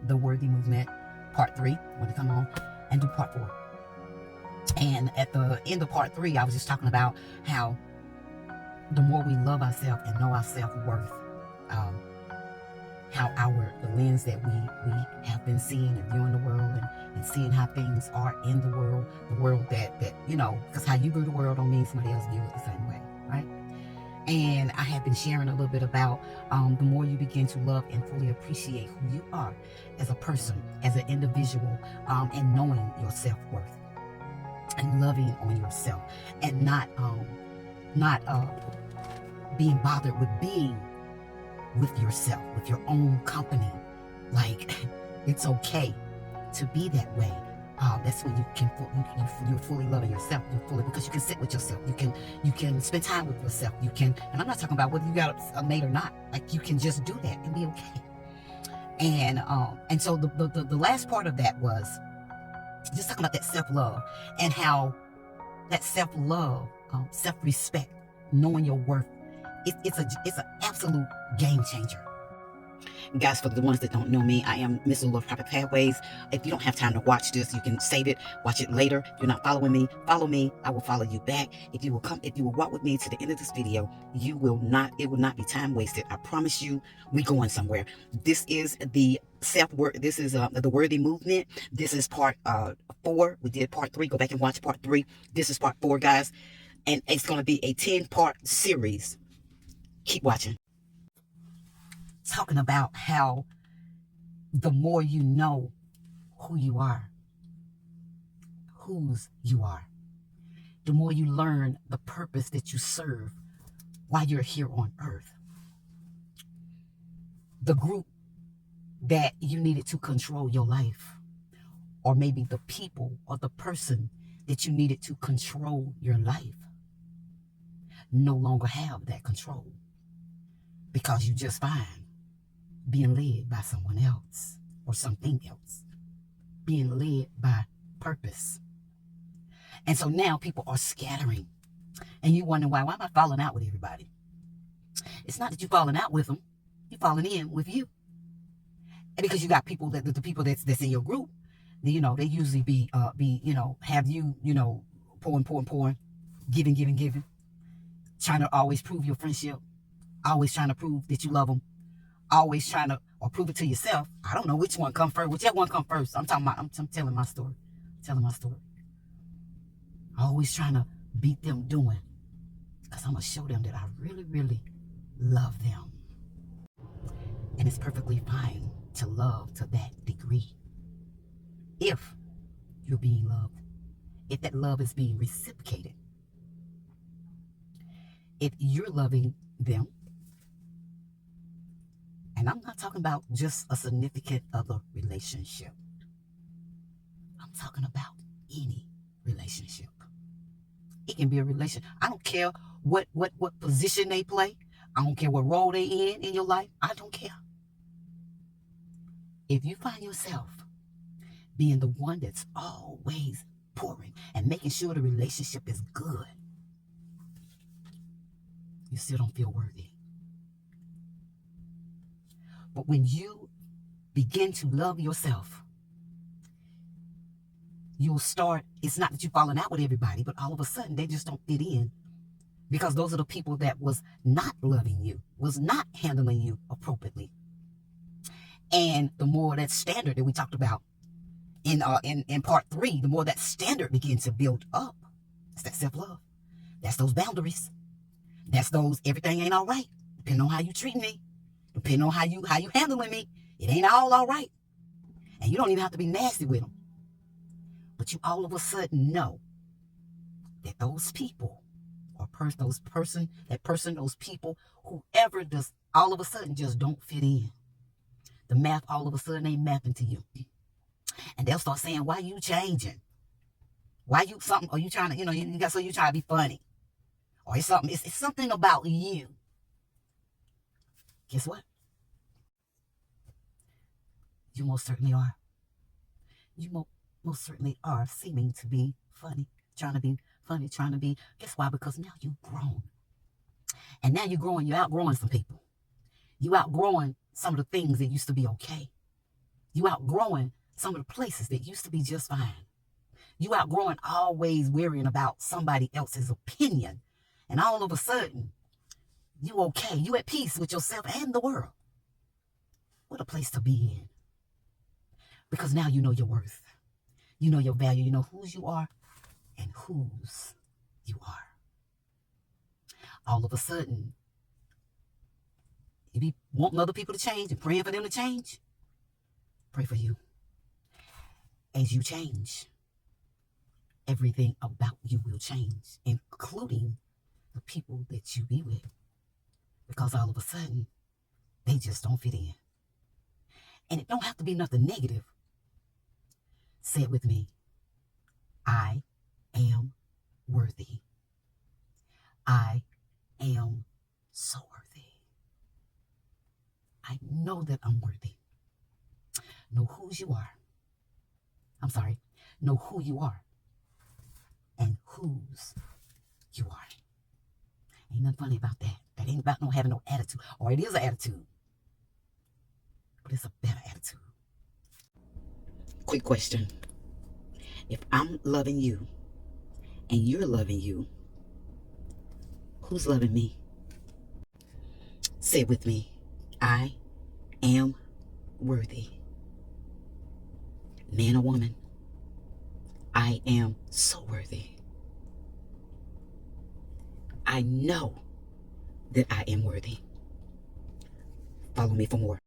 the Worthy Movement part 3. I'm going to come on and do part 4. And at the end of part 3, I was just talking about how the more we love ourselves and know our self-worth, how the lens that we have been seeing and viewing the world and seeing how things are in the world that because how you view the world don't mean somebody else view it the same way, right? And I have been sharing a little bit about the more you begin to love and fully appreciate who you are as a person, as an individual, and knowing your self-worth and loving on yourself and not being bothered with being with yourself, with your own company. Like, it's okay to be that way. That's when you're fully loving yourself. Because you can sit with yourself. You can spend time with yourself. And I'm not talking about whether you got a mate or not. Like, you can just do that and be okay. And so the last part of that was just talking about that self-love and how that self-love, self-respect, knowing your worth, it's an absolute game changer. Guys, for the ones that don't know me, I am Miss Lula of Proper Pathways. If you don't have time to watch this, you can save it, watch it later. If you're not following me, follow me. I will follow you back. If you will walk with me to the end of this video, it will not be time wasted. I promise you, we're going somewhere. This is the self-worth. This is the Worthy Movement. This is part 4. We did part 3. Go back and watch part 3. This is part 4, guys. And it's going to be a 10-part series. Keep watching. Talking about how the more you know who you are, whose you are, the more you learn the purpose that you serve while you're here on earth. The group that you needed to control your life, or maybe the people or the person that you needed to control your life, no longer have that control because you just fine being led by someone else or something else, being led by purpose. And so now people are scattering, and you wonder why am I falling out with everybody? It's not that you're falling out with them, you're falling in with you. And because you got people that the people that's in your group, they usually have you, pouring, giving, trying to always prove your friendship, always trying to prove that you love them, always trying to, or prove it to yourself. I don't know which one come first, whichever one come first. I'm telling my story. Always trying to beat them doing, because I'm going to show them that I really, really love them. And it's perfectly fine to love to that degree. If you're being loved, if that love is being reciprocated, if you're loving them. And I'm not talking about just a significant other relationship. I'm talking about any relationship. It can be a relationship. I don't care what position they play. I don't care what role they in your life. I don't care. If you find yourself being the one that's always pouring and making sure the relationship is good, you still don't feel worthy. But when you begin to love yourself, you'll start, it's not that you're falling out with everybody, but all of a sudden they just don't fit in, because those are the people that was not loving you, was not handling you appropriately. And the more that standard that we talked about in part 3, the more that standard begins to build up, it's that self-love. That's those boundaries. That's those, everything ain't all right, depending on how you treat me. Depending on how you handling me, it ain't all right. And you don't even have to be nasty with them. But you all of a sudden know that those people, or those people, whoever does, all of a sudden just don't fit in. The math all of a sudden ain't mapping to you. And they'll start saying, why you changing? Why you something? Or you trying to, you trying to be funny. Or it's something, it's something about you. Guess what? You most certainly are. You most certainly are seeming to be funny, trying to be funny, guess why? Because now you've grown. And now you're outgrowing some people. You outgrowing some of the things that used to be okay. You outgrowing some of the places that used to be just fine. You outgrowing always worrying about somebody else's opinion. And all of a sudden, you okay. You at peace with yourself and the world. What a place to be in. Because now you know your worth. You know your value. You know whose you are and whose you are. All of a sudden, you be wanting other people to change and praying for them to change. Pray for you. As you change, everything about you will change, including the people that you be with. Because all of a sudden, they just don't fit in. And it don't have to be nothing negative. Say it with me. I am worthy. I am so worthy. I know that I'm worthy. Know whose you are. I'm sorry. Know who you are and whose you are. Ain't nothing funny about that. That ain't about no having no attitude. Or it is an attitude. But it's a better attitude. Quick question. If I'm loving you and you're loving you, who's loving me? Say it with me. I am worthy. Man or woman, I am so worthy. I know that I am worthy. Follow me for more.